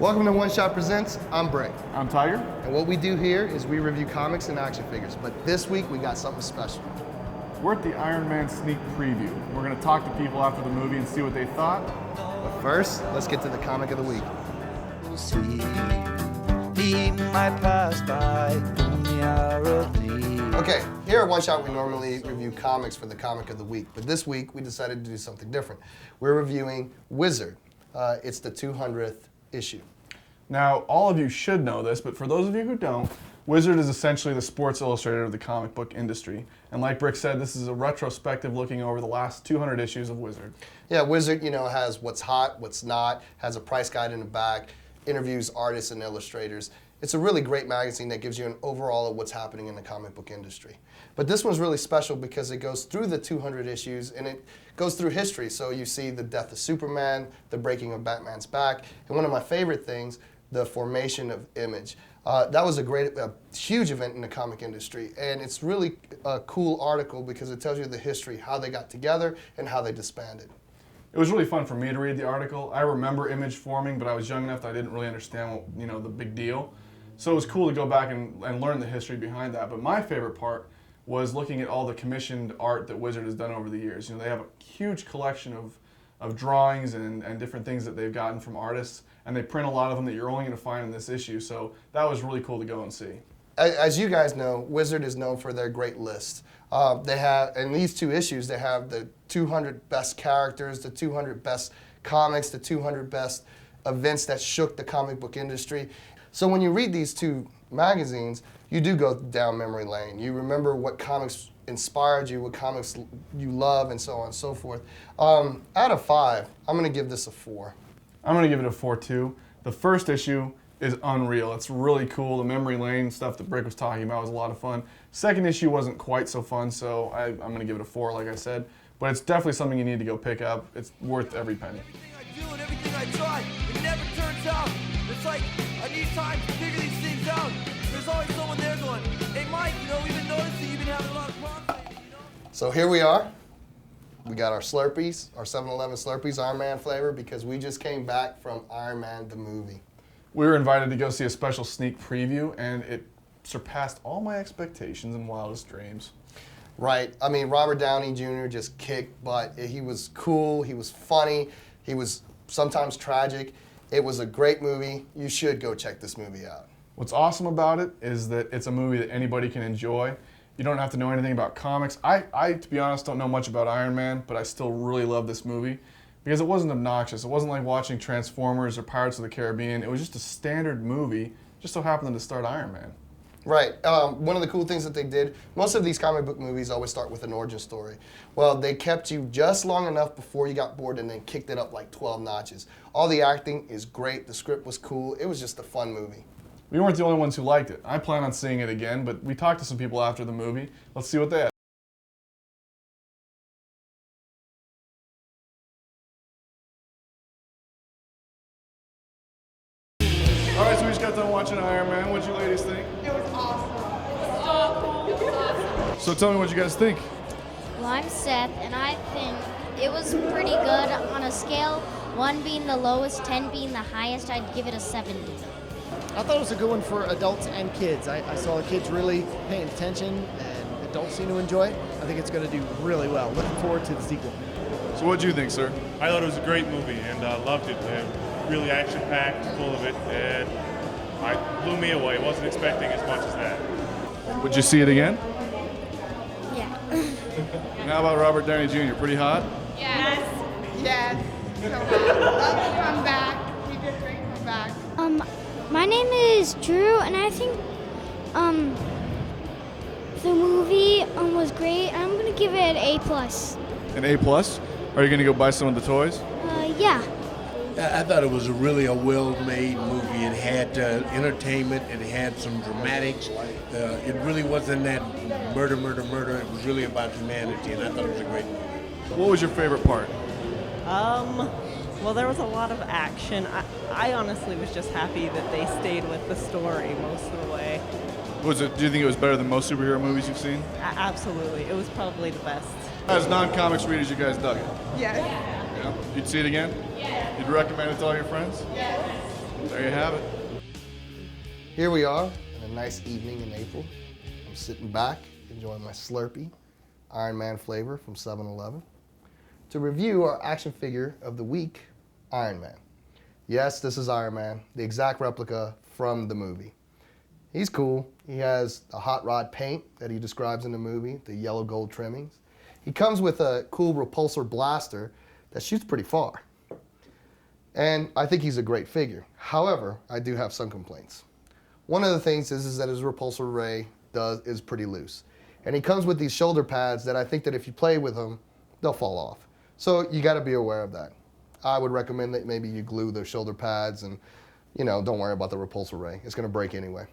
Welcome to One Shot Presents. I'm Bray. I'm Tiger. And what we do here is we review comics and action figures. But this week we got something special. We're at the Iron Man sneak preview. We're going to talk to people after the movie and see what they thought. But first, let's get to the comic of the week. Okay, here at One Shot we normally review comics for the comic of the week. But this week we decided to do something different. We're reviewing Wizard. It's the 200th issue. Now, all of you should know this, but for those of you who don't, Wizard is essentially the Sports Illustrated of the comic book industry. And like Brick said, this is a retrospective looking over the last 200 issues of Wizard. Yeah, Wizard, has what's hot, what's not, has a price guide in the back, interviews artists and illustrators. It's a really great magazine that gives you an overall of what's happening in the comic book industry. But this one's really special because it goes through the 200 issues and it goes through history. So you see the death of Superman, the breaking of Batman's back, and one of my favorite things, the formation of Image. That was a huge event in the comic industry, and it's really a cool article because it tells you the history, how they got together and how they disbanded. It was really fun for me to read the article. I remember Image forming, but I was young enough that I didn't really understand the big deal. So it was cool to go back and learn the history behind that. But my favorite part was looking at all the commissioned art that Wizard has done over the years. They have a huge collection of drawings and different things that they've gotten from artists, and they print a lot of them that you're only going to find in this issue. So that was really cool to go and see. As you guys know, Wizard is known for their great list. They have, in these two issues, they have the 200 best characters, the 200 best comics, the 200 best events that shook the comic book industry. So when you read these two magazines, you do go down memory lane. You remember what comics inspired you, what comics you love, and so on and so forth. Out of 5, I'm going to give this a 4. I'm going to give it a 4 too. The first issue is unreal. It's really cool. The memory lane stuff that Brick was talking about was a lot of fun. Second issue wasn't quite so fun, so I'm going to give it a 4, like I said. But it's definitely something you need to go pick up. It's worth every penny. Everything I do and everything I try, it never turns out. It's like I need time to figure these things out. There's always someone there going, hey Mike, we've been noticing you've been having a lot of problems. So here we are. We got our Slurpees, our 7-Eleven Slurpees, Iron Man flavor, because we just came back from Iron Man the movie. We were invited to go see a special sneak preview, and it surpassed all my expectations and wildest dreams. Right. I mean, Robert Downey Jr. just kicked butt. He was cool. He was funny. He was sometimes tragic. It was a great movie. You should go check this movie out. What's awesome about it is that it's a movie that anybody can enjoy. You don't have to know anything about comics. I, to be honest, don't know much about Iron Man, but I still really love this movie because it wasn't obnoxious. It wasn't like watching Transformers or Pirates of the Caribbean. It was just a standard movie, just so happened to start Iron Man. Right. One of the cool things that they did, most of these comic book movies always start with an origin story. Well, they kept you just long enough before you got bored and then kicked it up like 12 notches. All the acting is great. The script was cool. It was just a fun movie. We weren't the only ones who liked it. I plan on seeing it again, but we talked to some people after the movie. Let's see what they had. All right, so we just got done watching Iron Man. What'd you ladies think? It was awesome. It was awesome. So tell me what you guys think. Well, I'm Seth, and I think it was pretty good on a scale, 1 being the lowest, 10 being the highest. I'd give it a 70. I thought it was a good one for adults and kids. I saw the kids really paying attention, and adults seem to enjoy it. I think it's going to do really well. Looking forward to the sequel. So what'd you think, sir? I thought it was a great movie and loved it. Really action-packed, full of it, and it blew me away. Wasn't expecting as much as that. Would you see it again? Yeah. And how about Robert Downey Jr.? Pretty hot? Yes. Yes. So love to come back. He did great come back. My name is Drew, and I think the movie was great. I'm gonna give it an A+. An A+? Are you going to go buy some of the toys? Yeah. I thought it was a well-made movie. It had entertainment. It had some dramatics. It really wasn't that murder. It was really about humanity, and I thought it was a great movie. What was your favorite part? Well, there was a lot of action. I honestly was just happy that they stayed with the story most of the way. Do you think it was better than most superhero movies you've seen? Absolutely. It was probably the best. As non-comics readers, you guys dug it? Yes. Yeah? You'd see it again? Yes. You'd recommend it to all your friends? Yes. There you have it. Here we are on a nice evening in April. I'm sitting back, enjoying my Slurpee, Iron Man flavor from 7-Eleven, to review our action figure of the week, Iron Man. Yes, this is Iron Man, the exact replica from the movie. He's cool. He has the hot rod paint that he describes in the movie, the yellow gold trimmings. He comes with a cool repulsor blaster that shoots pretty far. And I think he's a great figure. However, I do have some complaints. One of the things is that his repulsor ray is pretty loose. And he comes with these shoulder pads that I think that if you play with them, they'll fall off. So you gotta be aware of that. I would recommend that maybe you glue the shoulder pads and, don't worry about the repulsor ray. It's gonna break anyway.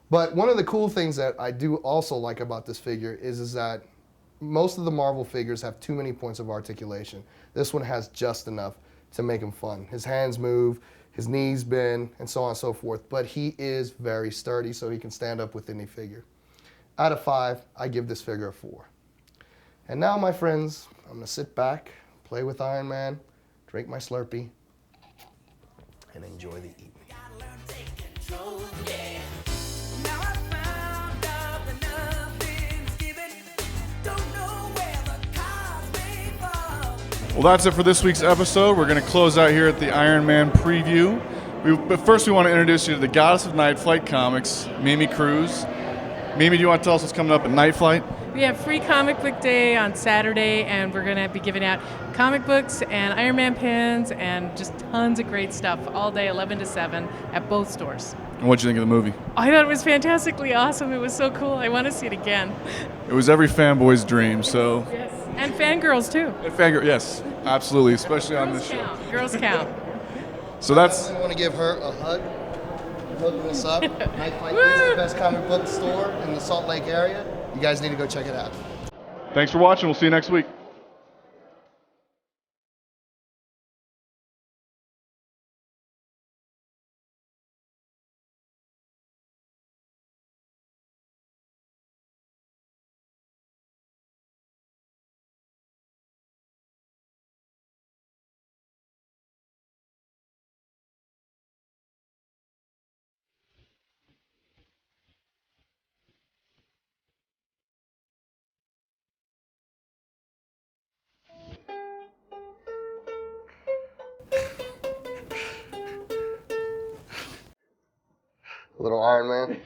But one of the cool things that I do also like about this figure is that most of the Marvel figures have too many points of articulation. This one has just enough to make him fun. His hands move, his knees bend, and so on and so forth. But he is very sturdy, so he can stand up with any figure. Out of 5, I give this figure a 4. And now, my friends, I'm gonna sit back, play with Iron Man, drink my Slurpee, and enjoy the evening. Well, that's it for this week's episode. We're going to close out here at the Iron Man preview. But first, we want to introduce you to the Goddess of Night Flight Comics, Mimi Cruz. Mimi, do you want to tell us what's coming up at Night Flight? We have free comic book day on Saturday, and we're going to be giving out comic books and Iron Man pins and just tons of great stuff all day, 11 to 7, at both stores. And what'd you think of the movie? I thought it was fantastically awesome. It was so cool. I want to see it again. It was every fanboy's dream, so... Yes. And fangirls, too. And fangirl, yes, absolutely, especially on this show. Girls count. So that's... I want to give her a hug. Hooking us up. Night Flight is the best comic book store in the Salt Lake area. You guys need to go check it out. Thanks for watching. We'll see you next week. Little Iron Man.